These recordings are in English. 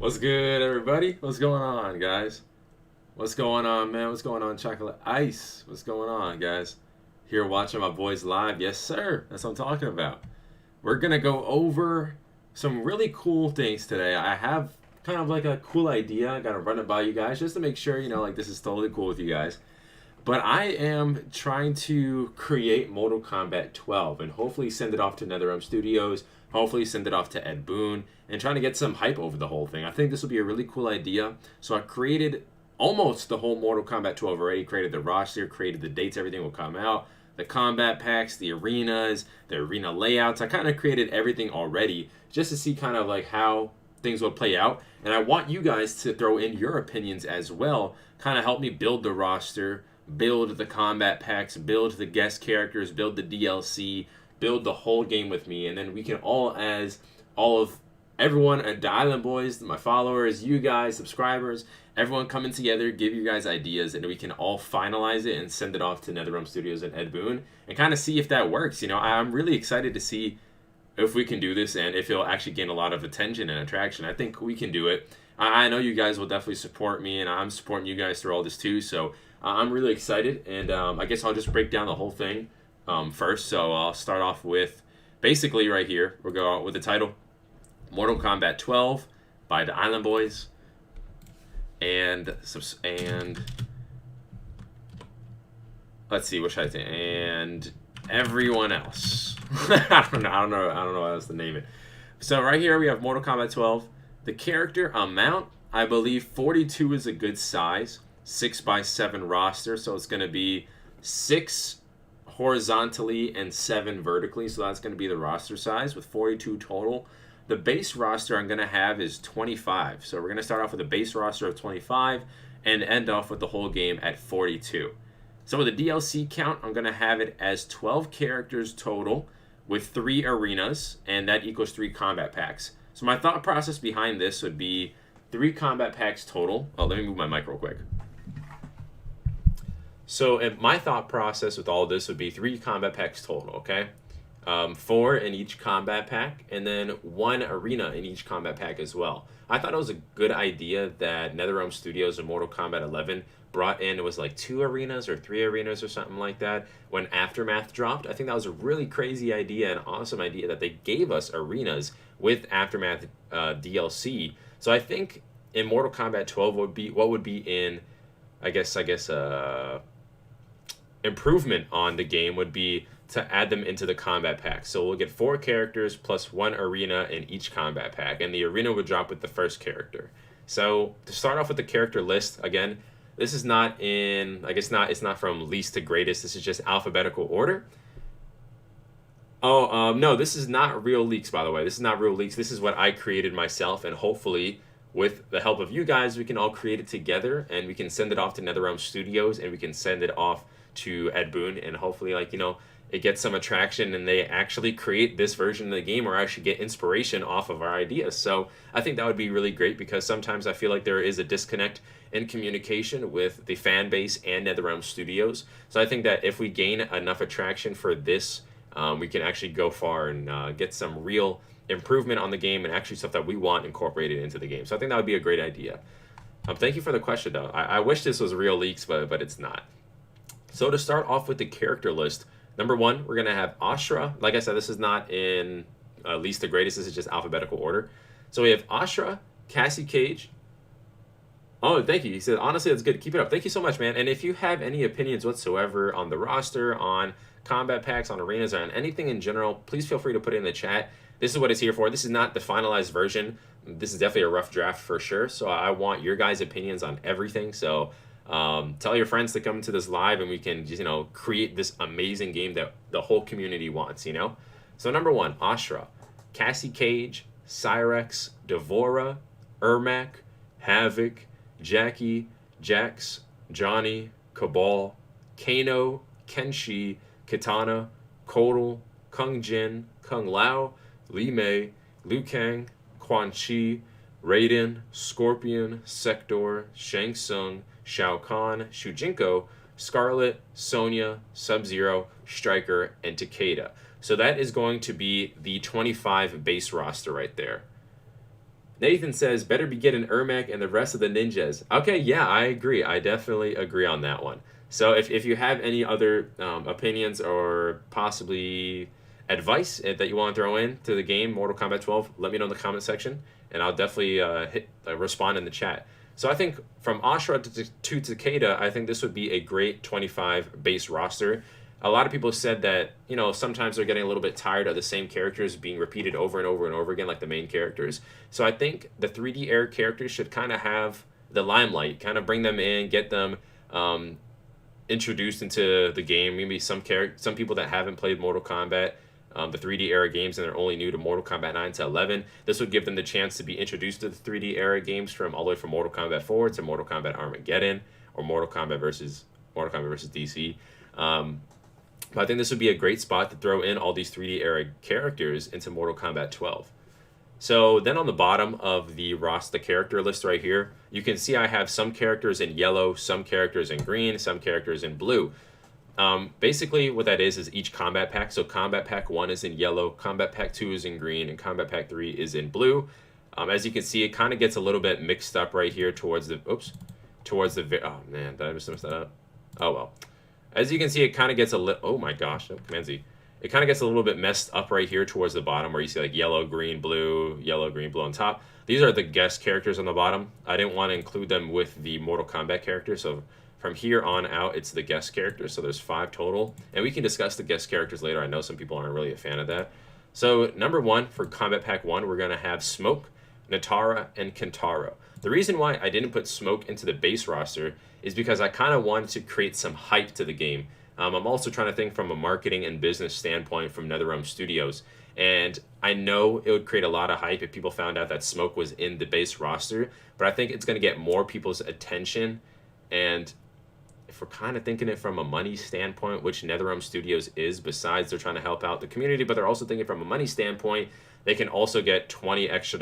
What's good, everybody? What's going on, guys? What's going on, man? What's going on, Chocolate Ice? What's going on, guys? Here watching my boys live. Yes, sir. That's what I'm talking about. We're going to go over some really cool things today. I have kind of like a cool idea. I got to run it by you guys just to make sure, like this is totally cool with you guys. But I am trying to create Mortal Kombat 12 and hopefully send it off to NetherRealm Studios, hopefully send it off to Ed Boon, and trying to get some hype over the whole thing. I think this will be a really cool idea. So I created almost the whole Mortal Kombat 12 already, created the roster, created the dates, everything will come out, the combat packs, the arenas, the arena layouts. I kind of created everything already just to see kind of like how things will play out. And I want you guys to throw in your opinions as well, kind of help me build the roster, build the combat packs, build the guest characters, build the DLC, build the whole game with me, and then we can all, as all of everyone at the Island Boys, my followers, you guys, subscribers, everyone coming together, give you guys ideas, and we can all finalize it and send it off to NetherRealm Studios and Ed Boon and kind of see if that works. I'm really excited to see if we can do this and if it'll actually gain a lot of attention and attraction. I think we can do it. I know you guys will definitely support me, and I'm supporting you guys through all this too, so I'm really excited, and I guess I'll just break down the whole thing first. So I'll start off with basically right here. We'll go out with the title Mortal Kombat 12 by the Island Boys, and let's see, what should I say? And everyone else. I don't know what else to name it. So right here we have Mortal Kombat 12. The character amount, I believe 42 is a good size. 6x7 roster, so it's going to be 6 horizontally and 7 vertically, so that's going to be the roster size with 42 total. The base roster I'm going to have is 25, so we're going to start off with a base roster of 25 and end off with the whole game at 42. So with the DLC count, I'm going to have it as 12 characters total with 3 arenas, and that equals 3 combat packs. So my thought process behind this would be 3 combat packs total. Oh, let me move my mic real quick. So my thought process with all this would be 3 combat packs total, okay? 4 in each combat pack, and then 1 arena in each combat pack as well. I thought it was a good idea that NetherRealm Studios in Mortal Kombat 11 brought in, it was like 2 arenas or 3 arenas or something like that when Aftermath dropped. I think that was a really crazy idea, an awesome idea that they gave us arenas with Aftermath DLC. So I think in Mortal Kombat 12 what would be in, I guess improvement on the game would be to add them into the combat pack. So we'll get 4 characters plus 1 arena in each combat pack, and the arena would drop with the first character. So to start off with the character list, again, this is not in, it's not from least to greatest. This is just alphabetical order. No, this is not real leaks, by the way. This is not real leaks. This is what I created myself, and hopefully with the help of you guys, we can all create it together, and we can send it off to NetherRealm Studios, and we can send it off to Ed Boon, and hopefully it gets some attraction and they actually create this version of the game or actually get inspiration off of our ideas. So I think that would be really great, because sometimes I feel like there is a disconnect in communication with the fan base and NetherRealm Studios. So I think that if we gain enough attraction for this, we can actually go far and get some real improvement on the game and actually stuff that we want incorporated into the game. So I think that would be a great idea. Thank you for the question, though. I wish this was real leaks, but it's not. So to start off with the character list, number 1, we're going to have Ashra. Like I said, this is not in least to greatest. This is just alphabetical order. So we have Ashra, Cassie Cage. Oh, thank you. He said, honestly, that's good. Keep it up. Thank you so much, man. And if you have any opinions whatsoever on the roster, on combat packs, on arenas, or on anything in general, please feel free to put it in the chat. This is what it's here for. This is not the finalized version. This is definitely a rough draft for sure. So I want your guys' opinions on everything. So tell your friends to come to this live, and we can just, create this amazing game that the whole community wants, So number 1, Ashra, Cassie Cage, Cyrex, Devora, Ermac, Havoc, Jackie, Jax, Johnny, Cabal, Kano, Kenshi, Kitana, Kotal, Kung Jin, Kung Lao, Li Mei, Liu Kang, Quan Chi, Raiden, Scorpion, Sector, Shang Tsung, Shao Kahn, Shujinko, Scarlet, Sonya, Sub-Zero, Stryker, and Takeda. So that is going to be the 25 base roster right there. Nathan says, better be getting Ermac and the rest of the ninjas. Okay, yeah, I agree. I definitely agree on that one. So if you have any other opinions or possibly advice that you want to throw in to the game, Mortal Kombat 12, let me know in the comment section, and I'll definitely respond in the chat. So I think from Ashra to Takeda, I think this would be a great 25 base roster. A lot of people said that, you know, sometimes they're getting a little bit tired of the same characters being repeated over and over and over again, like the main characters. So I think the 3D era characters should kind of have the limelight, kind of bring them in, get them introduced into the game. Maybe some people that haven't played Mortal Kombat, the 3D era games, and they're only new to Mortal Kombat 9 to 11. This would give them the chance to be introduced to the 3D era games from all the way from Mortal Kombat 4 to Mortal Kombat Armageddon or Mortal Kombat versus DC. But I think this would be a great spot to throw in all these 3D era characters into Mortal Kombat 12. So then on the bottom of the character list right here, you can see I have some characters in yellow, some characters in green, some characters in blue. Basically what that is each combat pack. So combat pack 1 is in yellow, combat pack 2 is in green, and combat pack 3 is in blue. As you can see, it kind of gets a little bit mixed up right here towards the, oh man, did I just mess that up? Oh well. As you can see, it kind of gets oh my gosh, Command Z. It kind of gets a little bit messed up right here towards the bottom where you see like yellow, green, blue on top. These are the guest characters on the bottom. I didn't want to include them with the Mortal Kombat characters, so from here on out, it's the guest characters. So there's 5 total, and we can discuss the guest characters later. I know some people aren't really a fan of that. So number 1 for Combat Pack 1, we're going to have Smoke, Natara, and Kentaro. The reason why I didn't put Smoke into the base roster is because I kind of wanted to create some hype to the game. I'm also trying to think from a marketing and business standpoint from NetherRealm Studios. And I know it would create a lot of hype if people found out that Smoke was in the base roster, but I think it's going to get more people's attention. And if we're kind of thinking it from a money standpoint, which NetherRealm Studios is, besides they're trying to help out the community, but they're also thinking from a money standpoint, they can also get $20 extra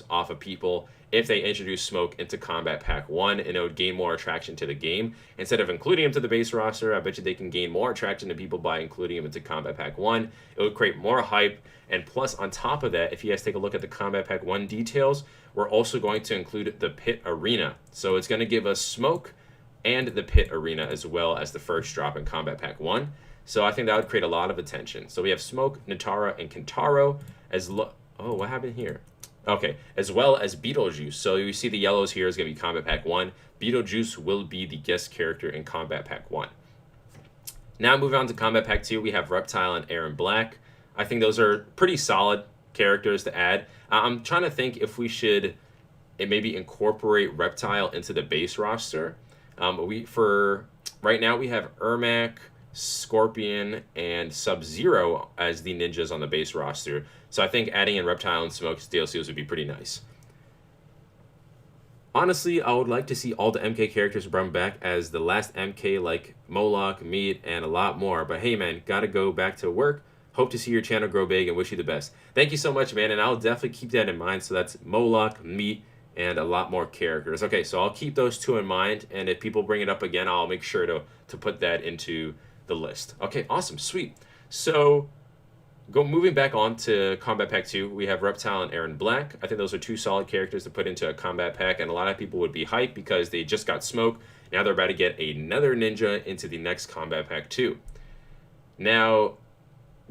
off of people if they introduce Smoke into Combat Pack 1, and it would gain more attraction to the game. Instead of including him to the base roster, I bet you they can gain more attraction to people by including him into Combat Pack 1. It would create more hype, and plus on top of that, if you guys take a look at the Combat Pack 1 details, we're also going to include the Pit Arena. So it's going to give us Smoke and the Pit Arena as well as the first drop in Combat Pack 1. So I think that would create a lot of attention. So we have Smoke, Natara, and Kentaro oh, what happened here? Okay, as well as Beetlejuice. So you see the yellows here is going to be Combat Pack 1. Beetlejuice will be the guest character in Combat Pack 1. Now moving on to Combat Pack 2, we have Reptile and Aaron Black. I think those are pretty solid characters to add. I'm trying to think if we should maybe incorporate Reptile into the base roster. For right now, we have Ermac, Scorpion, and Sub-Zero as the ninjas on the base roster. So I think adding in Reptile and Smoke's DLCs would be pretty nice. Honestly, I would like to see all the MK characters brought back as the last MK, like Moloch, Meat, and a lot more. But hey man, gotta go back to work. Hope to see your channel grow big and wish you the best. Thank you so much, man, and I'll definitely keep that in mind. So that's Moloch, Meat, and a lot more characters. Okay, so I'll keep those 2 in mind, and if people bring it up again, I'll make sure to put that into the list. Okay, awesome, sweet. So moving back on to Combat Pack 2, we have Reptile and Aaron Black. I think those are 2 solid characters to put into a Combat Pack, and a lot of people would be hyped because they just got Smoke. Now they're about to get another ninja into the next Combat Pack 2. Now,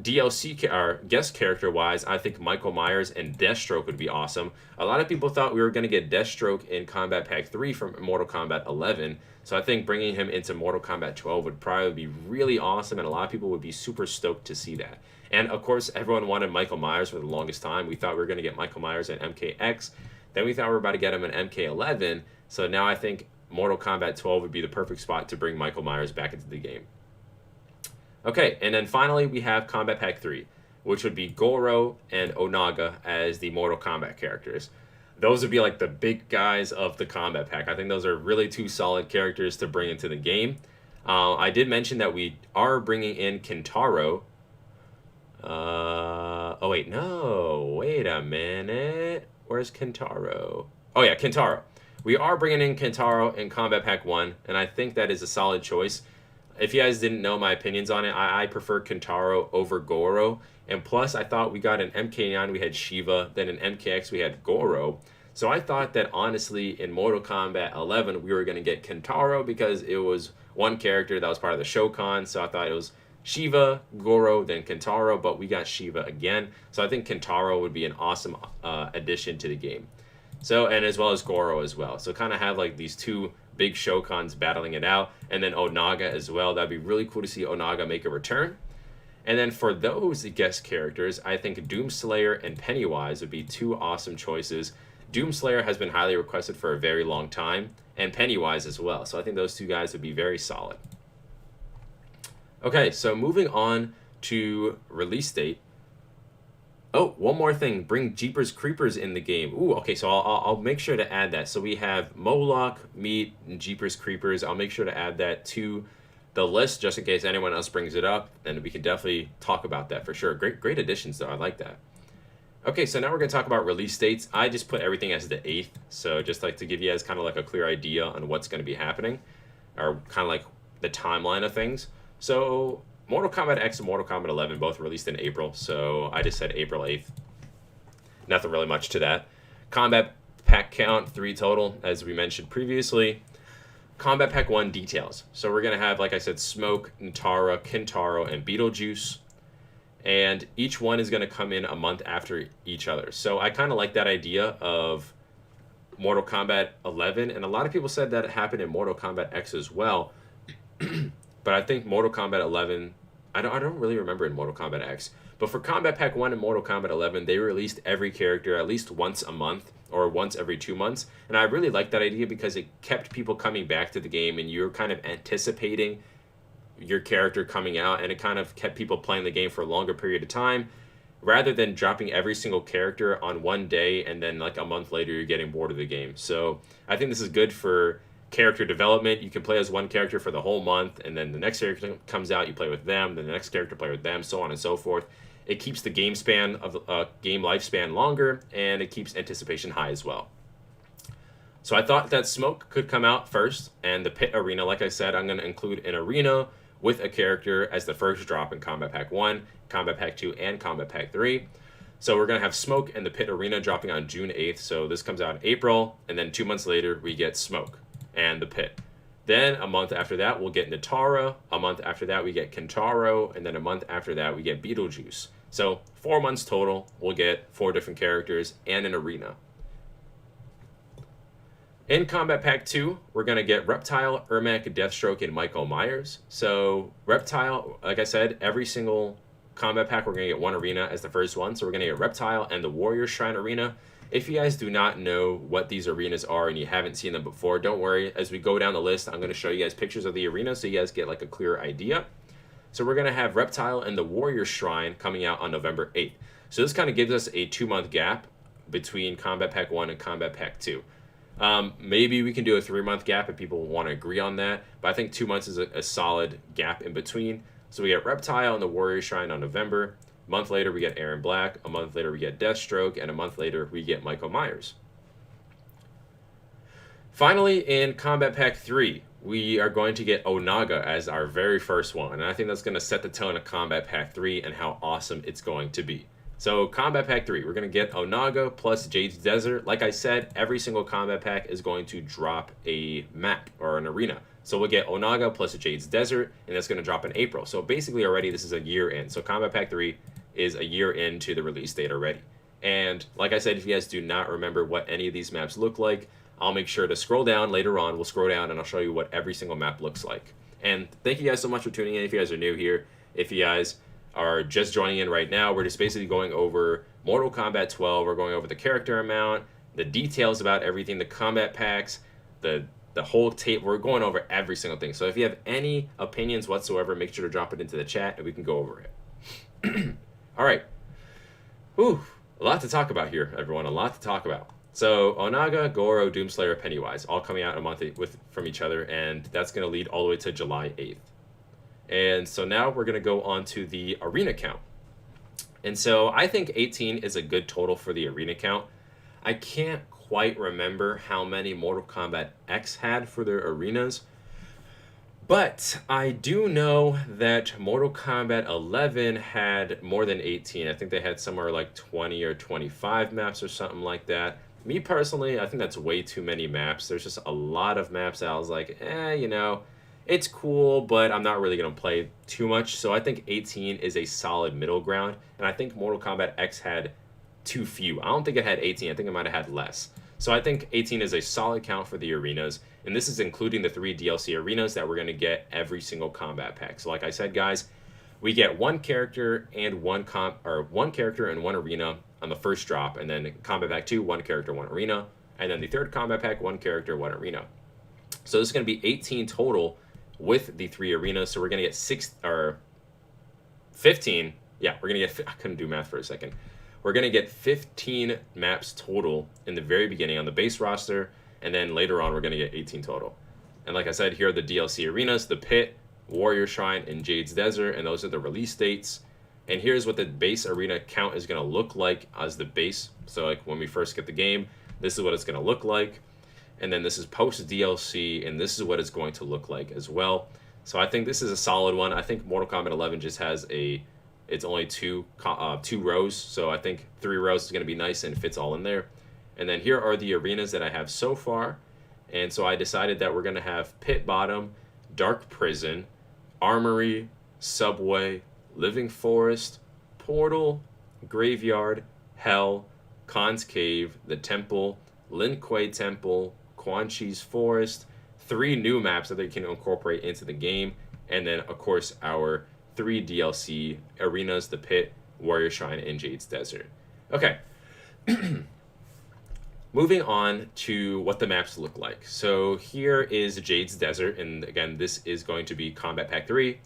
DLC or guest character wise, I think Michael Myers and Deathstroke would be awesome. A lot of people thought we were going to get Deathstroke in Combat Pack 3 from Mortal Kombat 11, so I think bringing him into Mortal Kombat 12 would probably be really awesome, and a lot of people would be super stoked to see that. And of course, everyone wanted Michael Myers for the longest time. We thought we were going to get Michael Myers in MKX, then we thought we were about to get him in MK11, so now I think Mortal Kombat 12 would be the perfect spot to bring Michael Myers back into the game. Okay, and then finally we have Combat Pack 3, which would be Goro and Onaga as the Mortal Kombat characters. Those would be like the big guys of the Combat Pack. I think those are really 2 solid characters to bring into the game. I did mention that we are bringing in Kentaro. Oh wait, no, wait a minute. Where's Kentaro? Oh yeah, Kentaro. We are bringing in Kentaro in Combat Pack 1, and I think that is a solid choice. If you guys didn't know my opinions on it, I prefer Kentaro over Goro. And plus, I thought we got an MK9, we had Shiva. Then in MKX, we had Goro. So I thought that honestly in Mortal Kombat 11 we were going to get Kentaro because it was one character that was part of the Shokan. So I thought it was Shiva, Goro, then Kentaro, but we got Shiva again. So I think Kentaro would be an awesome addition to the game. So, and as well as Goro as well. So kind of have like these two big Shokans battling it out. And then Onaga as well. That'd be really cool to see Onaga make a return. And then for those guest characters, I think Doomslayer and Pennywise would be two awesome choices. Doomslayer has been highly requested for a very long time, and Pennywise as well. So I think those two guys would be very solid. Okay, so moving on to release date. Oh, one more thing. Bring Jeepers Creepers in the game. Ooh, okay, so I'll make sure to add that. So we have Moloch, Meat, and Jeepers Creepers. I'll make sure to add that to the list just in case anyone else brings it up, and we can definitely talk about that for sure. Great additions, though. I like that. Okay, so now we're going to talk about release dates. I just put everything as the 8th, so just like to give you guys kind of like a clear idea on what's going to be happening, or kind of like the timeline of things. So Mortal Kombat X and Mortal Kombat 11 both released in April, so I just said April 8th. Nothing really much to that. Combat pack count, 3 total, as we mentioned previously. Combat Pack 1 details. So we're going to have, like I said, Smoke, Nitara, Kentaro, and Beetlejuice. And each one is going to come in a month after each other. So I kind of like that idea of Mortal Kombat 11. And a lot of people said that it happened in Mortal Kombat X as well. But I think Mortal Kombat 11, I don't really remember in Mortal Kombat X. But for Combat Pack 1 and Mortal Kombat 11, they released every character at least once a month or once every 2 months. And I really like that idea because it kept people coming back to the game and you're kind of anticipating your character coming out, and it kind of kept people playing the game for a longer period of time rather than dropping every single character on one day and then like a month later you're getting bored of the game. So I think this is good for character development. You can play as one character for the whole month, and then the next character comes out, you play with them, then the next character play with them, so on and so forth. It keeps the game span of game lifespan longer, and it keeps anticipation high as well. So I thought that Smoke could come out first, and the Pit Arena, like I said, I'm going to include an arena with a character as the first drop in Combat Pack 1, Combat Pack 2, and Combat Pack 3. So we're going to have Smoke and the Pit Arena dropping on June 8th, so this comes out in April, and then 2 months later we get Smoke and the Pit. Then a month after that, we'll get Nitara. A month after that, we get Kentaro. And then a month after that, we get Beetlejuice. So 4 months total, we'll get 4 different characters and an arena. In Combat Pack 2, we're going to get Reptile, Ermac, Deathstroke, and Michael Myers. So Reptile, like I said, every single Combat Pack, we're going to get 1 arena as the first one. So we're going to get Reptile and the Warrior Shrine Arena. If you guys do not know what these arenas are and you haven't seen them before, don't worry. As we go down the list, I'm going to show you guys pictures of the arena so you guys get like a clear idea. So we're going to have Reptile and the Warrior Shrine coming out on November 8th. So this kind of gives us a 2-month gap between Combat Pack 1 and Combat Pack 2. Maybe we can do a 3-month gap if people want to agree on that, but I think 2 months is a solid gap in between. So we get Reptile and the Warrior Shrine on November. A month later, we get Aaron Black. A month later, we get Deathstroke. And a month later, we get Michael Myers. Finally, in Combat Pack 3, we are going to get Onaga as our very first one. And I think that's going to set the tone of Combat Pack 3 and how awesome it's going to be. So Combat Pack 3, we're going to get Onaga plus Jade's Desert. Like I said, every single Combat Pack is going to drop a map or an arena. So we'll get Onaga plus Jade's Desert, and that's going to drop in April. So basically already this is a year in. So Combat Pack 3 is a year into the release date already. And like I said, if you guys do not remember what any of these maps look like, I'll make sure to scroll down later on. We'll scroll down and I'll show you what every single map looks like. And thank you guys so much for tuning in if you guys are new here. If you guys are just joining in right now, we're just basically going over Mortal Kombat 12. We're going over the character amount, the details about everything, the combat packs, the whole tape. We're going over every single thing. So if you have any opinions whatsoever, make sure to drop it into the chat and we can go over it. All right. Whew. A lot to talk about here, everyone. A lot to talk about. So Onaga, Goro, Doomslayer, Pennywise, all coming out a month from each other, and that's going to lead all the way to July 8th. And so now we're going to go on to the arena count. And so I think 18 is a good total for the arena count. I can't quite remember how many Mortal Kombat X had for their arenas, but I do know that Mortal Kombat 11 had more than 18. I think they had somewhere like 20 or 25 maps or something like that. Me personally, I think that's way too many maps. There's just a lot of maps that I was like, you know, it's cool, but I'm not really going to play too much. So I think 18 is a solid middle ground. And I think Mortal Kombat X had too few. I don't think it had 18. I think it might have had less. So I think 18 is a solid count for the arenas. And this is including the 3 DLC arenas that we're going to get every single combat pack. So like I said, guys, we get one character and one character and one arena on the first drop, and then combat pack 2, one character, one arena, and then the third combat pack, one character, one arena. So this is going to be 18 total with the 3 arenas. So we're going to get 15. Yeah, we're going to get, I couldn't do math for a second. We're going to get 15 maps total in the very beginning on the base roster, and then later on we're going to get 18 total. And like I said, here are the DLC arenas: the Pit, Warrior Shrine, and Jade's Desert, and those are the release dates. And here's what the base arena count is going to look like as the base. So like when we first get the game, this is what it's going to look like. And then this is post DLC, and this is what it's going to look like as well. So I think this is a solid one. I think Mortal Kombat 11 just has it's only two rows. So I think 3 rows is going to be nice and fits all in there. And then here are the arenas that I have so far. And so I decided that we're going to have Pit Bottom, Dark Prison, Armory, Subway, Living Forest, Portal, Graveyard, Hell, Khan's Cave, The Temple, Lin Kuei Temple, Quan Chi's Forest, 3 new maps that they can incorporate into the game, and then, of course, our 3 DLC arenas: the Pit, Warrior Shrine, and Jade's Desert. Okay. Moving on to what the maps look like. So here is Jade's Desert, and again, this is going to be Combat Pack 3.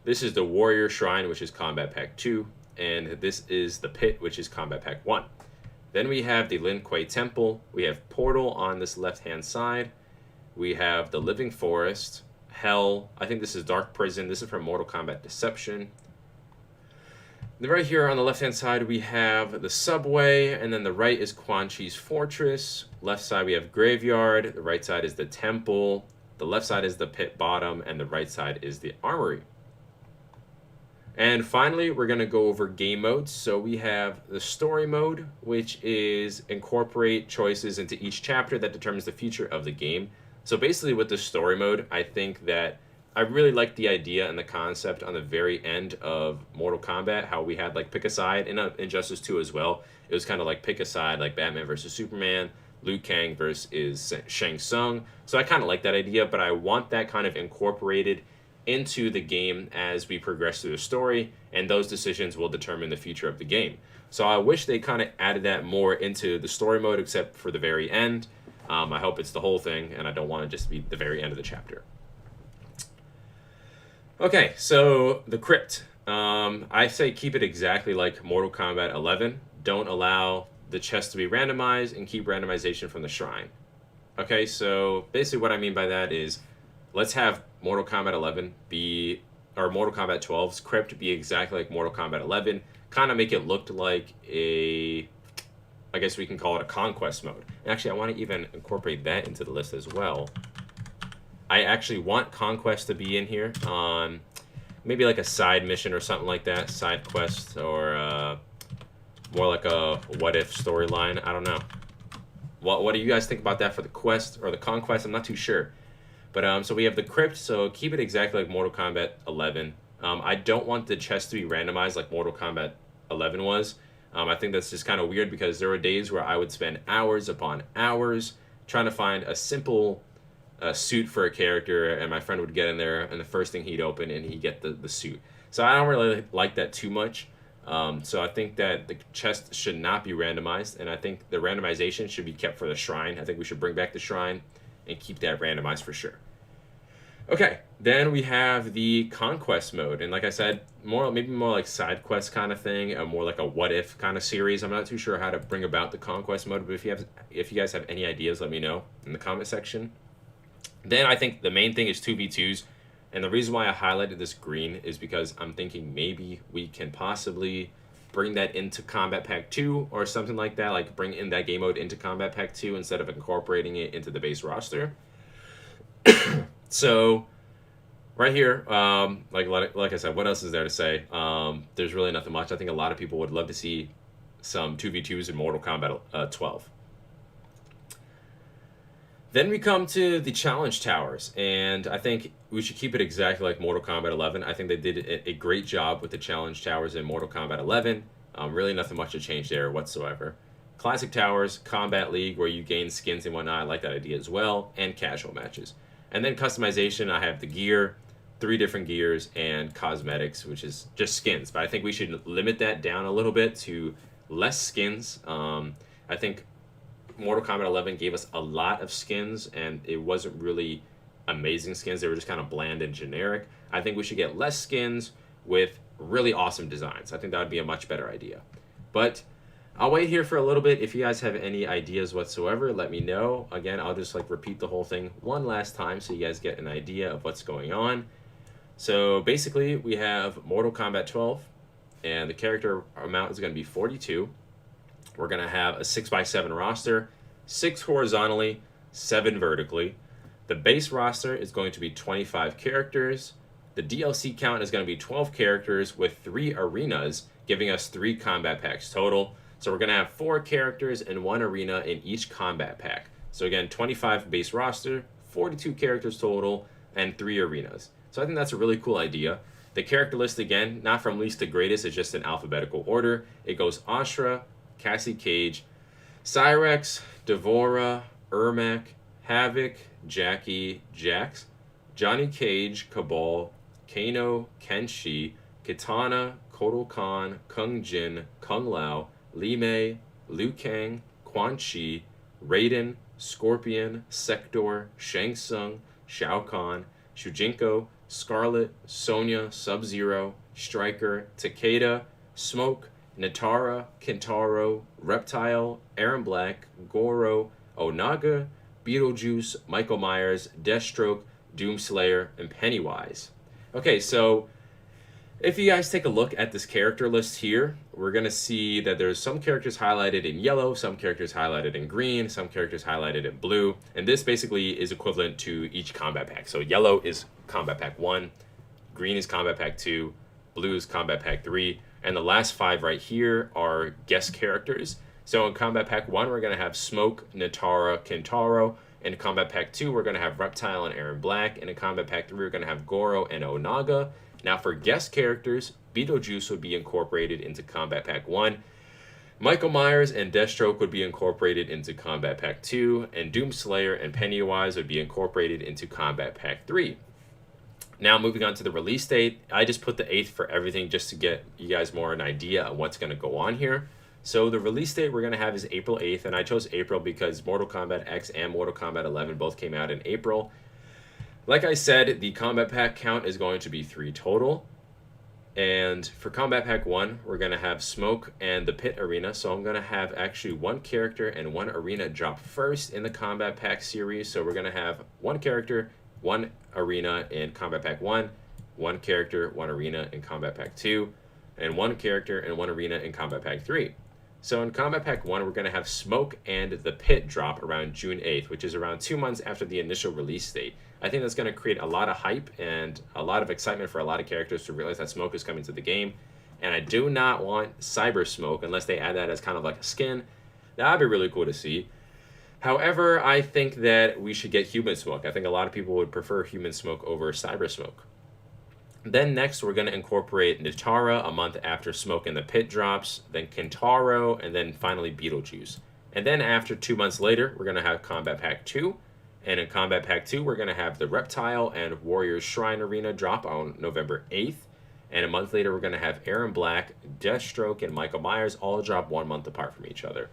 This is the Warrior Shrine, which is Combat Pack 2, and this is the Pit, which is Combat Pack 1. Then we have the Lin Kuei Temple. We have Portal on this left-hand side. We have the Living Forest, Hell. I think this is Dark Prison. This is from Mortal Kombat Deception. Then right here on the left-hand side, we have the Subway, and then the right is Quan Chi's Fortress. Left side, we have Graveyard. The right side is the Temple. The left side is the Pit Bottom, and the right side is the Armory. And finally, we're going to go over game modes. So we have the story mode, which is incorporate choices into each chapter that determines the future of the game. So basically with the story mode, I think that I really like the idea and the concept on the very end of Mortal Kombat, how we had like pick a side, in Injustice 2 as well. It was kind of like pick a side, like Batman versus Superman, Liu Kang versus Shang Tsung. So I kind of like that idea, but I want that kind of incorporated into the game as we progress through the story, and those decisions will determine the future of the game. So I wish they kind of added that more into the story mode, except for the very end. I hope it's the whole thing, and I don't want it just to be the very end of the chapter. Okay, so the Crypt. I say keep it exactly like Mortal Kombat 11. Don't allow the chest to be randomized, and keep randomization from the shrine. Okay, so basically what I mean by that is, let's have Mortal Kombat 11 be, or Mortal Kombat 12's Crypt be exactly like Mortal Kombat 11. Kind of make it look like I guess we can call it a Conquest Mode. And actually, I want to even incorporate that into the list as well. I actually want Conquest to be in here. Maybe like a side mission or something like that. Side quest, or more like a what-if storyline. I don't know. What do you guys think about that for the quest or the Conquest? I'm not too sure. But so we have the Crypt, so keep it exactly like Mortal Kombat 11. I don't want the chest to be randomized like Mortal Kombat 11 was. I think that's just kind of weird, because there were days where I would spend hours upon hours trying to find a simple suit for a character, and my friend would get in there, and the first thing he'd open, and he'd get the suit. So I don't really like that too much. So I think that the chest should not be randomized, and I think the randomization should be kept for the shrine. I think we should bring back the shrine and keep that randomized for sure. Okay, then we have the Conquest Mode, and like I said, maybe more like side quest kind of thing, more like a what if kind of series. I'm not too sure how to bring about the Conquest Mode, but if you guys have any ideas, let me know in the comment section. Then I think the main thing is 2v2s, and the reason why I highlighted this green is because I'm thinking maybe we can possibly bring that into Combat Pack 2 or something like that, like bring in that game mode into Combat Pack 2 instead of incorporating it into the base roster. So right here, like I said, what else is there to say? There's really nothing much. I think a lot of people would love to see some 2v2s in Mortal Kombat 12. Then we come to the challenge towers, and I think we should keep it exactly like Mortal Kombat 11. I think they did a great job with the challenge towers in Mortal Kombat 11. Really nothing much to change there whatsoever. Classic towers, Combat League, where you gain skins and whatnot. I like that idea as well, and casual matches. And then customization, I have the gear, 3 different gears, and cosmetics, which is just skins. But I think we should limit that down a little bit to less skins. I think Mortal Kombat 11 gave us a lot of skins, and it wasn't really amazing skins. They were just kind of bland and generic. I think we should get less skins with really awesome designs. I think that would be a much better idea. But I'll wait here for a little bit. If you guys have any ideas whatsoever, let me know. Again, I'll just like repeat the whole thing one last time so you guys get an idea of what's going on. So basically, we have Mortal Kombat 12, and the character amount is going to be 42. We're going to have a 6x7 roster, 6 horizontally, 7 vertically. The base roster is going to be 25 characters. The DLC count is going to be 12 characters with 3 arenas, giving us 3 combat packs total. So we're going to have 4 characters and 1 arena in each combat pack. So again, 25 base roster, 42 characters total, and 3 arenas. So I think that's a really cool idea. The character list, again, not from least to greatest, is just in alphabetical order. It goes Ashra, Cassie Cage, Cyrex, Devora, Ermac, Havoc, Jackie, Jax, Johnny Cage, Cabal, Kano, Kenshi, Kitana, Kotal Khan, Kung Jin, Kung Lao, Li Mei, Liu Kang, Quan Chi, Raiden, Scorpion, Sector, Shang Tsung, Shao Kahn, Shujinko, Scarlet, Sonya, Sub-Zero, Striker, Takeda, Smoke, Natara, Kentaro, Reptile, Aaron Black, Goro, Onaga, Beetlejuice, Michael Myers, Deathstroke, Doomslayer, and Pennywise. Okay, so if you guys take a look at this character list here, we're going to see that there's some characters highlighted in yellow, some characters highlighted in green, some characters highlighted in blue, and this basically is equivalent to each combat pack. So yellow is Combat Pack 1, green is Combat Pack 2, blue is Combat Pack 3, and the last 5 right here are guest characters. So in Combat Pack 1, we're going to have Smoke, Natara, Kentaro. In Combat Pack 2, we're going to have Reptile and Aaron Black. And in Combat Pack 3, we're going to have Goro and Onaga. Now for guest characters, Beetlejuice would be incorporated into Combat Pack 1. Michael Myers and Deathstroke would be incorporated into Combat Pack 2. And Doomslayer and Pennywise would be incorporated into Combat Pack 3. Now moving on to the release date, I just put the 8th for everything just to get you guys more an idea of what's going to go on here. So the release date we're going to have is April 8th, and I chose April because Mortal Kombat X and Mortal Kombat 11 both came out in April. Like I said, the combat pack count is going to be 3 total. And for Combat Pack 1, we're going to have Smoke and the Pit Arena. So I'm going to have actually 1 character and 1 arena drop first in the Combat Pack series. So we're going to have 1 character, 1 arena in Combat Pack 1, 1 character, 1 arena in Combat Pack 2, and 1 character and 1 arena in Combat Pack 3. So in Combat Pack 1, we're going to have Smoke and the Pit drop around June 8th, which is around 2 months after the initial release date. I think that's going to create a lot of hype and a lot of excitement for a lot of characters to realize that Smoke is coming to the game. And I do not want Cyber Smoke unless they add that as kind of like a skin. That would be really cool to see. However, I think that we should get Human Smoke. I think a lot of people would prefer Human Smoke over Cyber Smoke. Then next, we're going to incorporate Natara a month after Smoke in the Pit drops, then Kentaro, and then finally Beetlejuice. And then after 2 months later, we're going to have Combat Pack 2. And in Combat Pack 2, we're going to have the Reptile and Warriors Shrine Arena drop on November 8th. And a month later, we're going to have Aaron Black, Deathstroke, and Michael Myers all drop 1 month apart from each other.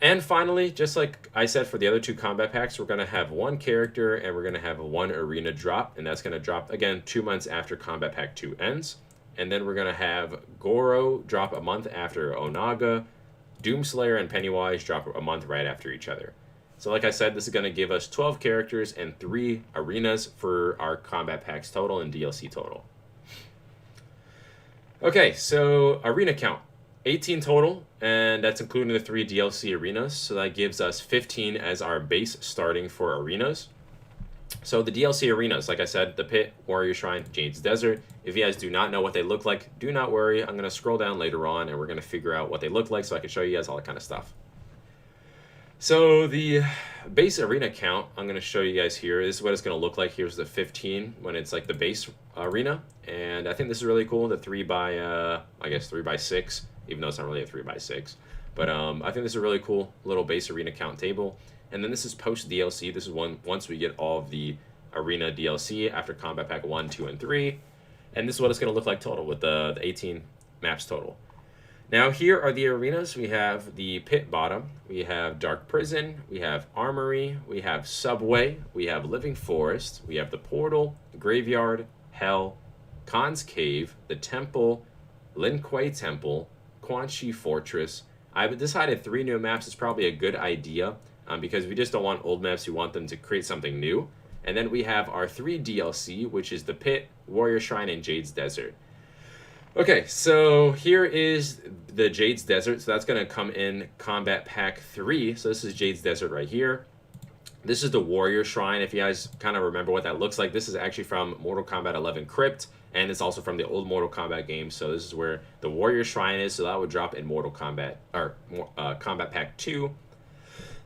And finally, just like I said for the other 2 combat packs, we're going to have 1 character and we're going to have 1 arena drop. And that's going to drop, again, 2 months after Combat Pack 2 ends. And then we're going to have Goro drop a month after Onaga, Doomslayer and Pennywise drop a month right after each other. So like I said, this is going to give us 12 characters and 3 arenas for our combat packs total and DLC total. Okay, so arena count. 18 total, and that's including the 3 DLC arenas, so that gives us 15 as our base starting for arenas. So the DLC arenas, like I said, the Pit, Warrior Shrine, Jade's Desert. If you guys do not know what they look like, do not worry. I'm going to scroll down later on, and we're going to figure out what they look like so I can show you guys all that kind of stuff. So the base arena count, I'm going to show you guys here. This is what it's going to look like. Here's the 15 when it's like the base arena. And I think this is really cool. The 3 by, I guess 3 by 6, even though it's not really a 3 by 6. But I think this is a really cool little base arena count table. And then this is post DLC. This is once we get all of the arena DLC after Combat Pack 1, 2, and 3. And this is what it's going to look like total with the 18 maps total. Now here are the arenas. We have the pit bottom, we have dark prison, we have armory, we have subway, we have living forest, we have the portal, graveyard, hell, Khan's cave, the temple, Lin Kuei temple, Quan Chi fortress. I've decided 3 new maps is probably a good idea because we just don't want old maps. We want them to create something new. And then we have our 3 DLC, which is the pit, warrior shrine, and Jade's desert. Okay, so here is the Jade's Desert. So that's going to come in Combat Pack 3. So this is Jade's Desert right here. This is the Warrior Shrine. If you guys kind of remember what that looks like, this is actually from Mortal Kombat 11 Crypt, and it's also from the old Mortal Kombat game. So this is where the Warrior Shrine is. So that would drop in Mortal Kombat, or Combat Pack 2.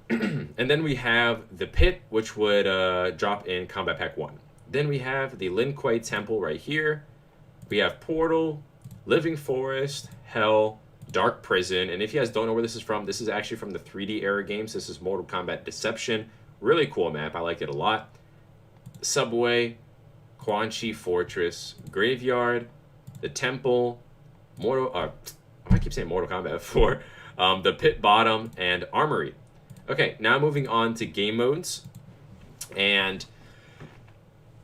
And then we have the Pit, which would drop in Combat Pack 1. Then we have the Lin Kuei Temple right here. We have Portal, Living Forest, Hell, Dark Prison. And if you guys don't know where this is actually from the 3D era games. This is Mortal Kombat Deception. Really cool map. I like it a lot. Subway, Quan Chi Fortress, Graveyard, the Temple, I keep saying Mortal Kombat 4, the Pit Bottom, and Armory. Okay, now moving on to game modes. And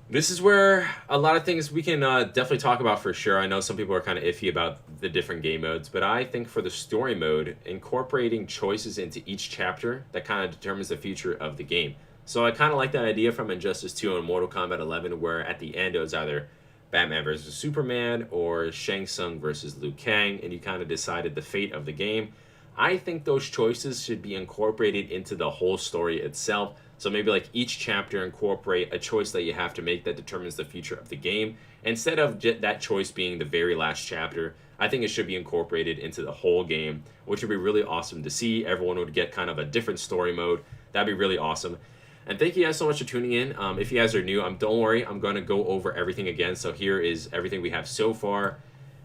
this is where a lot of things we can definitely talk about for sure. I know some people are kind of iffy about the different game modes, but I think for the story mode, incorporating choices into each chapter, that kind of determines the future of the game. So I kind of like that idea from Injustice 2 and Mortal Kombat 11, where at the end it was either Batman versus Superman or Shang Tsung versus Liu Kang, and you kind of decided the fate of the game. I think those choices should be incorporated into the whole story itself. So maybe like each chapter incorporate a choice that you have to make that determines the future of the game. Instead of that choice being the very last chapter, I think it should be incorporated into the whole game, which would be really awesome to see. Everyone would get kind of a different story mode. That'd be really awesome. And thank you guys so much for tuning in. If you guys are new, don't worry, I'm going to go over everything again. So here is everything we have so far.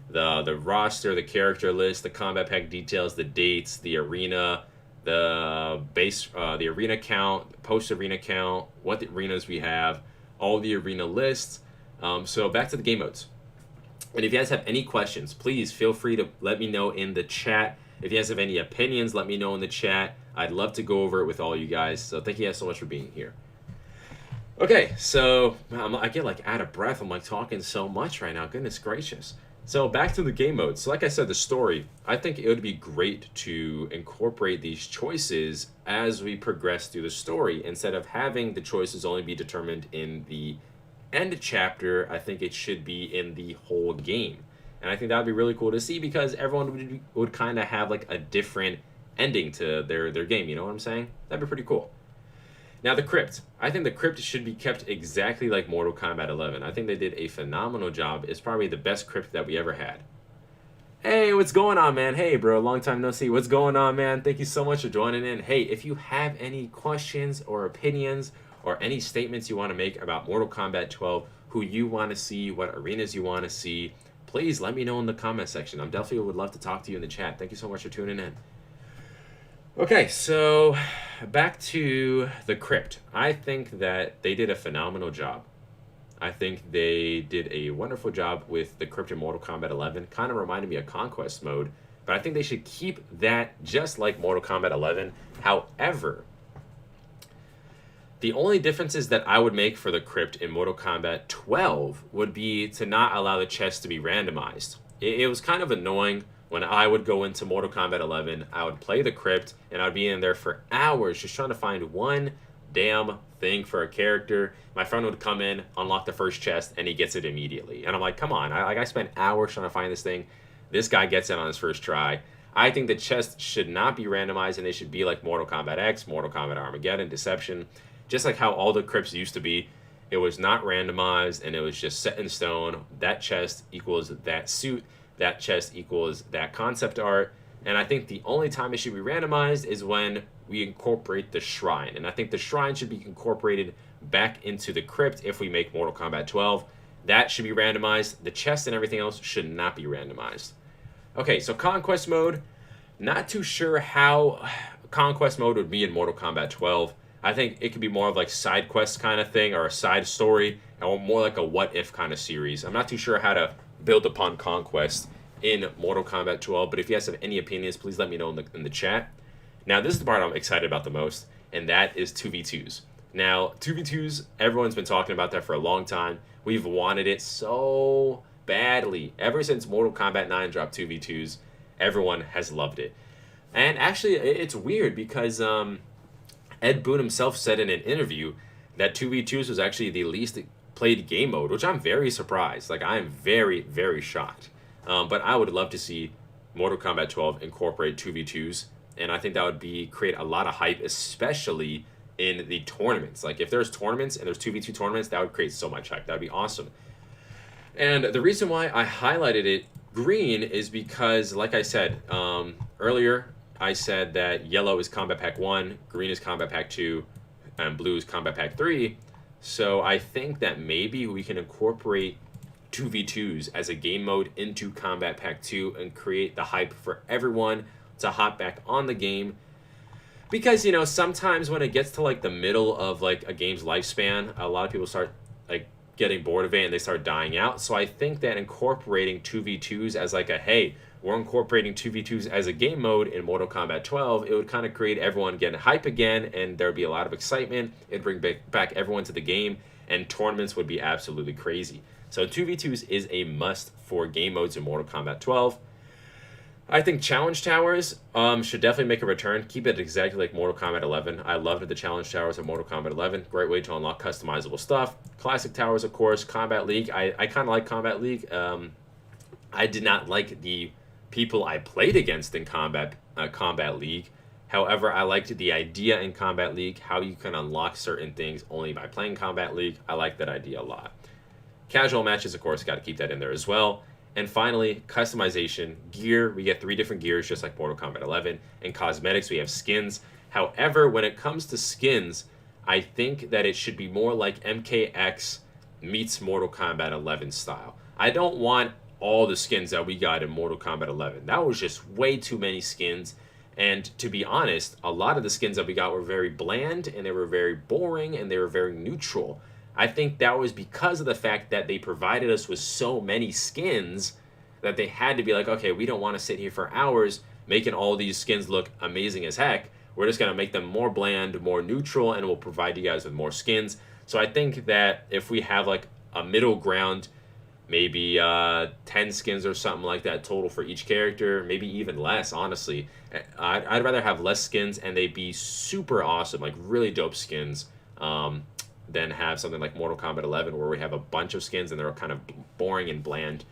The roster, the character list, the combat pack details, the dates, the arena, the base, the arena count, post-arena count, what the arenas we have, all the arena lists. So back to the game modes. And if you guys have any questions, please feel free to let me know in the chat. If you guys have any opinions, let me know in the chat. I'd love to go over it with all you guys. So thank you guys so much for being here. Okay, so I get like out of breath. I'm like talking so much right now. Goodness gracious. So back to the game modes. So like I said, the story, I think it would be great to incorporate these choices as we progress through the story. Instead of having the choices only be determined in the end chapter, I think it should be in the whole game. And I think that would be really cool to see because everyone would kind of have like a different ending to their game. You know what I'm saying? That'd be pretty cool. Now the Crypt. I think the Crypt should be kept exactly like Mortal Kombat 11. I think they did a phenomenal job. It's probably the best Crypt that we ever had. Hey, what's going on, man? Hey, bro, long time no see. What's going on, man? Thank you so much for joining in. Hey, if you have any questions or opinions or any statements you want to make about Mortal Kombat 12, who you want to see, what arenas you want to see, please let me know in the comment section. I'm definitely would love to talk to you in the chat. Thank you so much for tuning in. Okay, so back to the Crypt. I think that they did a phenomenal job. I think they did a wonderful job with the Crypt in Mortal Kombat 11. Kind of reminded me of Conquest Mode, but I think they should keep that just like Mortal Kombat 11. However, the only differences that I would make for the Crypt in Mortal Kombat 12 would be to not allow the chests to be randomized. It was kind of annoying. When I would go into Mortal Kombat 11, I would play the Crypt, and I'd be in there for hours just trying to find one damn thing for a character. My friend would come in, unlock the first chest, and he gets it immediately. And I'm like, come on. I spent hours trying to find this thing. This guy gets it on his first try. I think the chests should not be randomized, and they should be like Mortal Kombat X, Mortal Kombat Armageddon, Deception. Just like how all the Crypts used to be. It was not randomized, and it was just set in stone. That chest equals that suit. That chest equals that concept art. And I think the only time it should be randomized is when we incorporate the shrine. And I think the shrine should be incorporated back into the crypt if we make Mortal Kombat 12. That should be randomized. The chest and everything else should not be randomized. Okay, so Conquest Mode. Not too sure how Conquest Mode would be in Mortal Kombat 12. I think it could be more of like side quest kind of thing, or a side story, or more like a what if kind of series. I'm not too sure how to build upon Conquest in Mortal Kombat 12, but if you guys have any opinions, please let me know in the chat. Now, this is the part I'm excited about the most, and that is 2v2s. Now, 2v2s, everyone's been talking about that for a long time. We've wanted it so badly. Ever since Mortal Kombat 9 dropped 2v2s, everyone has loved it. And actually, it's weird because Ed Boon himself said in an interview that 2v2s was actually the least played game mode, which I'm very surprised. Like, I am very, very shocked. But I would love to see Mortal Kombat 12 incorporate 2v2s, and I think that would create a lot of hype, especially in the tournaments. Like, if there's tournaments and there's 2v2 tournaments, that would create so much hype. That would be awesome. And the reason why I highlighted it green is because, like I said earlier, I said that yellow is Combat Pack 1, green is Combat Pack 2, and blue is Combat Pack 3. So I think that maybe we can incorporate 2v2s as a game mode into Combat Pack 2 and create the hype for everyone to hop back on the game. Because, you know, sometimes when it gets to like the middle of like a game's lifespan, a lot of people start like getting bored of it and they start dying out. So I think that incorporating 2v2s as like a, hey, we're incorporating 2v2s as a game mode in Mortal Kombat 12, it would kind of create everyone getting hype again, and there would be a lot of excitement. It'd bring back everyone to the game, and tournaments would be absolutely crazy. So 2v2s is a must for game modes in Mortal Kombat 12. I think Challenge Towers should definitely make a return. Keep it exactly like Mortal Kombat 11. I loved the Challenge Towers of Mortal Kombat 11. Great way to unlock customizable stuff. Classic Towers, of course. Combat League. I kind of like Combat League. I did not like the people I played against in Combat League. However, I liked the idea in Combat League, how you can unlock certain things only by playing Combat League. I like that idea a lot. Casual matches, of course, got to keep that in there as well. And finally, customization. Gear, we get 3 different gears, just like Mortal Kombat 11. And cosmetics, we have skins. However, when it comes to skins, I think that it should be more like MKX meets Mortal Kombat 11 style. I don't want all the skins that we got in Mortal Kombat 11. That was just way too many skins. And to be honest, a lot of the skins that we got were very bland, and they were very boring, and they were very neutral. I think that was because of the fact that they provided us with so many skins that they had to be like, okay, we don't want to sit here for hours making all these skins look amazing as heck. We're just going to make them more bland, more neutral, and we'll provide you guys with more skins. So I think that if we have like a middle ground, maybe 10 skins or something like that total for each character, maybe even less, honestly. I'd rather have less skins and they be super awesome, like really dope skins, than have something like Mortal Kombat 11 where we have a bunch of skins and they're kind of boring and bland.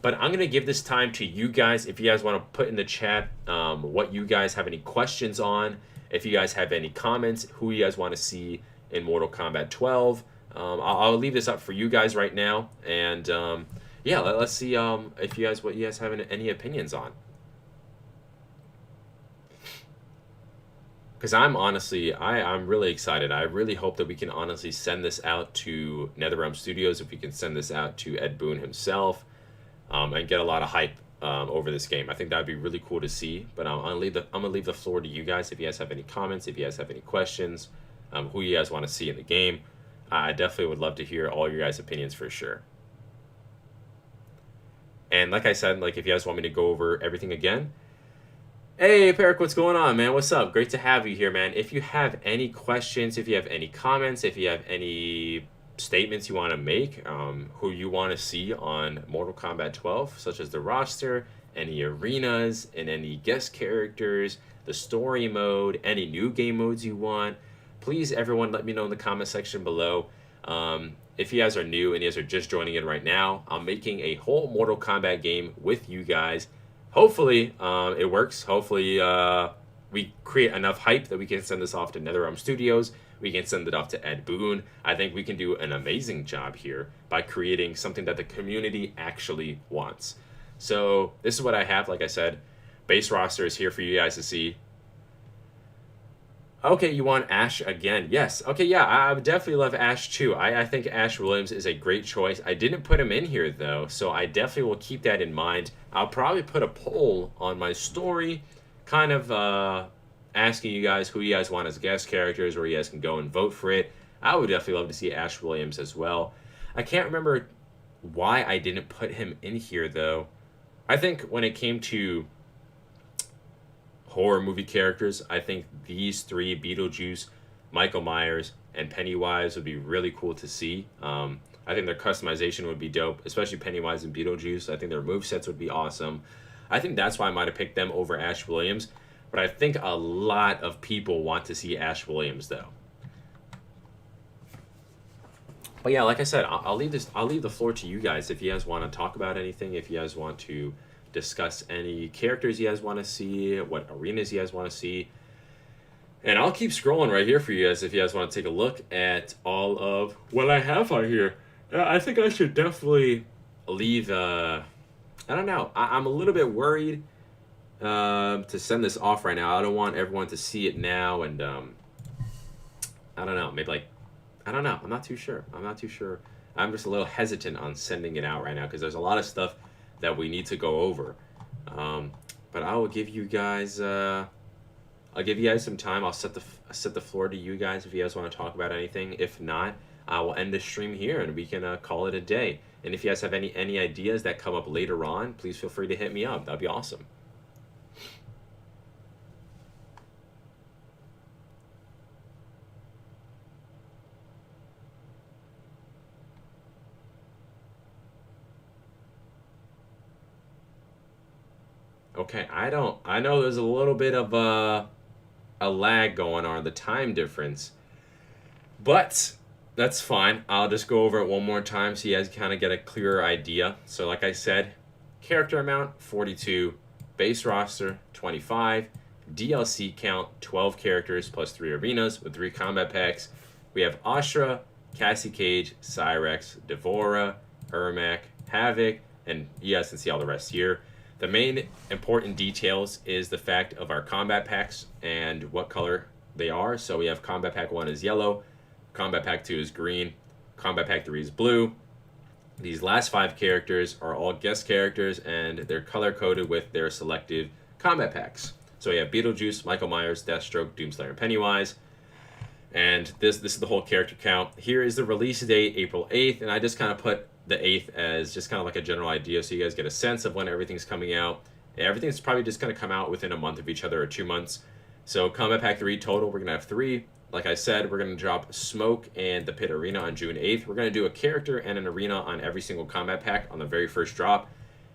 But I'm going to give this time to you guys. If you guys want to put in the chat what you guys have any questions on, if you guys have any comments, who you guys want to see in Mortal Kombat 12. I'll leave this up for you guys right now. And yeah, let's see if what you guys have any opinions on. Because I'm honestly, I'm really excited. I really hope that we can honestly send this out to NetherRealm Studios, if we can send this out to Ed Boon himself, and get a lot of hype over this game. I think that would be really cool to see. But I'm gonna leave the floor to you guys. If you guys have any comments, if you guys have any questions, who you guys want to see in the game, I definitely would love to hear all your guys' opinions for sure. And like I said, like if you guys want me to go over everything again. Hey, Peric, what's going on, man? What's up? Great to have you here, man. If you have any questions, if you have any comments, if you have any statements you want to make, who you want to see on Mortal Kombat 12, such as the roster, any arenas, and any guest characters, the story mode, any new game modes you want, please, everyone, let me know in the comment section below. If you guys are new and you guys are just joining in right now, I'm making a whole Mortal Kombat game with you guys. Hopefully it works. Hopefully we create enough hype that we can send this off to NetherRealm Studios. We can send it off to Ed Boon. I think we can do an amazing job here by creating something that the community actually wants. So this is what I have. Like I said, base roster is here for you guys to see. Okay, you want Ash again? Yes. Okay, yeah, I would definitely love Ash too. I think Ash Williams is a great choice. I didn't put him in here though, so I definitely will keep that in mind. I'll probably put a poll on my story, kind of asking you guys who you guys want as guest characters, or you guys can go and vote for it. I would definitely love to see Ash Williams as well. I can't remember why I didn't put him in here though. I think when it came to horror movie characters, I think these three, Beetlejuice, Michael Myers, and Pennywise, would be really cool to see. I think their customization would be dope, especially Pennywise and Beetlejuice. I think their movesets would be awesome. I think that's why I might have picked them over Ash Williams. But I think a lot of people want to see Ash Williams though. But yeah, like I said, I'll leave this. I'll leave the floor to you guys if you guys want to talk about anything. If you guys want to discuss any characters you guys want to see, what arenas you guys want to see, and I'll keep scrolling right here for you guys if you guys want to take a look at all of what I have on here. I think I should definitely leave. I don't know. I'm a little bit worried to send this off right now. I don't want everyone to see it now, and I don't know. Maybe like, I don't know. I'm not too sure. I'm just a little hesitant on sending it out right now because there's a lot of stuff that we need to go over. But I will give you guys. I'll give you guys some time. I'll set the floor to you guys if you guys want to talk about anything. If not, I will end the stream here and we can call it a day. And if you guys have any ideas that come up later on, please feel free to hit me up. That'd be awesome. Okay, I know there's a little bit of a lag going on, the time difference. But that's fine. I'll just go over it one more time so you guys kind of get a clearer idea. So like I said, character amount 42, base roster 25, DLC count 12 characters plus 3 arenas with 3 combat packs. We have Ashra, Cassie Cage, Cyrex, Devora, Ermac, Havoc, and you guys can see all the rest here. The main important details is the fact of our combat packs and what color they are. So we have combat pack 1 is yellow, combat pack 2 is green, combat pack 3 is blue. These last 5 characters are all guest characters and they're color coded with their selective combat packs. So we have Beetlejuice, Michael Myers, Deathstroke, Doomslayer, and Pennywise. And this is the whole character count. Here is the release date, April 8th, and I just kind of put the 8th as just kind of like a general idea so you guys get a sense of when everything's coming out. Everything's probably just going to come out within a month of each other or 2 months. So Combat Pack 3 total, we're going to have 3. Like I said, we're going to drop Smoke and the Pit Arena on June 8th. We're going to do a character and an arena on every single combat pack on the very first drop.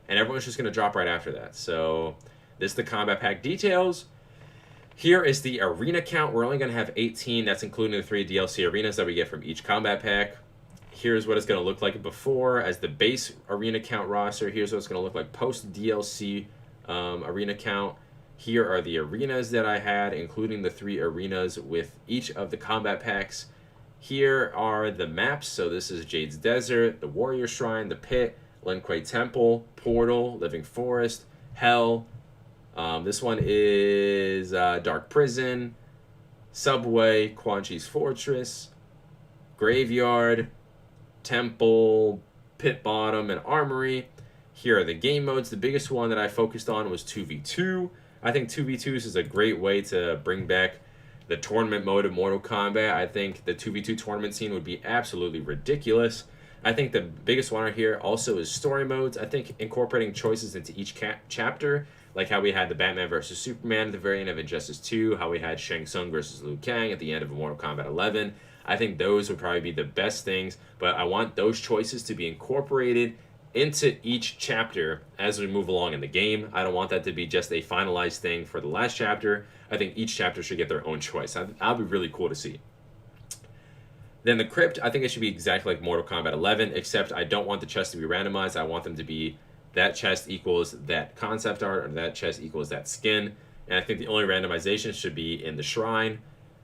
And everyone's just going to drop right after that. So this is the combat pack details. Here is the arena count. We're only going to have 18. That's including the 3 DLC arenas that we get from each combat pack. Here's what it's going to look like before as the base arena count roster. Here's what it's going to look like post DLC arena count. Here are the arenas that I had, including the 3 arenas with each of the combat packs. Here are the maps. So this is Jade's Desert, the Warrior Shrine, the Pit, Lin Kuei Temple, Portal, Living Forest, Hell. This one is Dark Prison, Subway, Quan Chi's Fortress, Graveyard, Temple, Pit Bottom, and Armory. Here are the game modes. The biggest one that I focused on was 2v2. I think 2v2s is a great way to bring back the tournament mode of Mortal Kombat. I think the 2v2 tournament scene would be absolutely ridiculous. I think the biggest one here also is story modes. I think incorporating choices into each chapter, like how we had the Batman versus Superman at the very end of Injustice 2, how we had Shang Tsung versus Liu Kang at the end of Mortal Kombat 11. I think those would probably be the best things, but I want those choices to be incorporated into each chapter as we move along in the game. I don't want that to be just a finalized thing for the last chapter. I think each chapter should get their own choice. That'd be really cool to see. Then the Crypt, I think it should be exactly like Mortal Kombat 11, except I don't want the chests to be randomized. I want them to be that chest equals that concept art, or that chest equals that skin. And I think the only randomization should be in the shrine.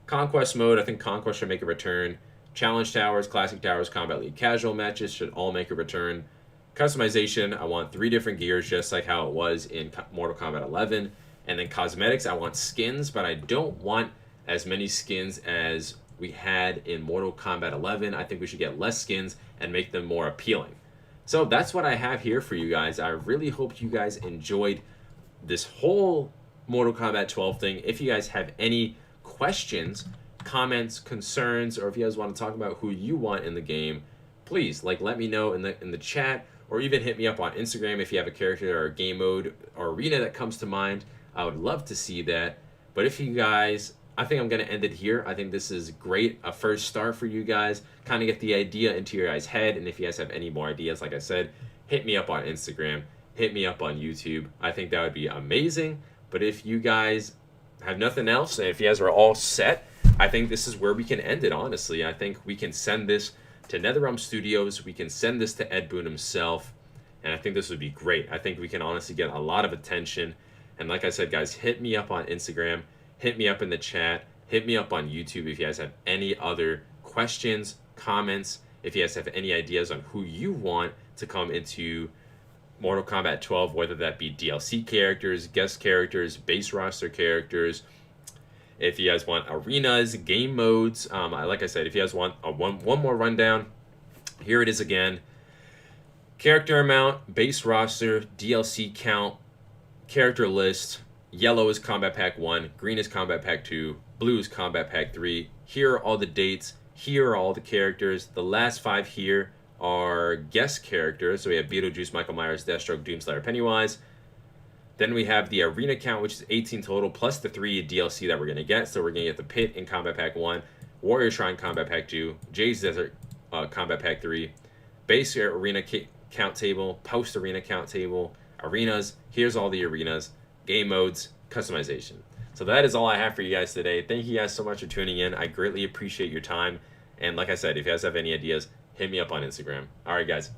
Conquest Mode, I think Conquest should make a return. Challenge Towers, Classic Towers, Combat League Casual matches should all make a return. Customization, I want 3 different gears, just like how it was in Mortal Kombat 11. And then cosmetics, I want skins, but I don't want as many skins as we had in Mortal Kombat 11. I think we should get less skins and make them more appealing. So that's what I have here for you guys. I really hope you guys enjoyed this whole Mortal Kombat 12 thing. If you guys have any questions, comments, concerns, or if you guys want to talk about who you want in the game, please let me know in the chat, or even hit me up on Instagram if you have a character or a game mode or arena that comes to mind. I would love to see that. But if you guys, I think I'm going to end it here. I think this is great, a first start for you guys, kind of get the idea into your guys' head. And if you guys have any more ideas, like I said, hit me up on Instagram, hit me up on YouTube. I think that would be amazing. But if you guys have nothing else, and if you guys are all set, I think this is where we can end it, honestly. I think we can send this to NetherRealm Studios. We can send this to Ed Boon himself. And I think this would be great. I think we can honestly get a lot of attention. And like I said, guys, hit me up on Instagram. Hit me up in the chat. Hit me up on YouTube if you guys have any other questions, comments. If you guys have any ideas on who you want to come into Mortal Kombat 12, whether that be DLC characters, guest characters, base roster characters. If you guys want arenas, game modes, like I said, if you guys want one more rundown, here it is again. Character amount, base roster, DLC count, character list. Yellow is Combat Pack 1, green is Combat Pack 2, blue is Combat Pack 3. Here are all the dates. Here are all the characters. The last 5 here are guest characters. So we have Beetlejuice, Michael Myers, Deathstroke, Doomslayer, Pennywise. Then we have the arena count, which is 18 total, plus the 3 DLC that we're going to get. So we're going to get the Pit in Combat Pack 1, Warrior Shrine Combat Pack 2, Jade's Desert Combat Pack 3, base arena count table, post arena count table, arenas. Here's all the arenas, game modes, customization. So that is all I have for you guys today. Thank you guys so much for tuning in. I greatly appreciate your time. And like I said, if you guys have any ideas, hit me up on Instagram. All right, guys.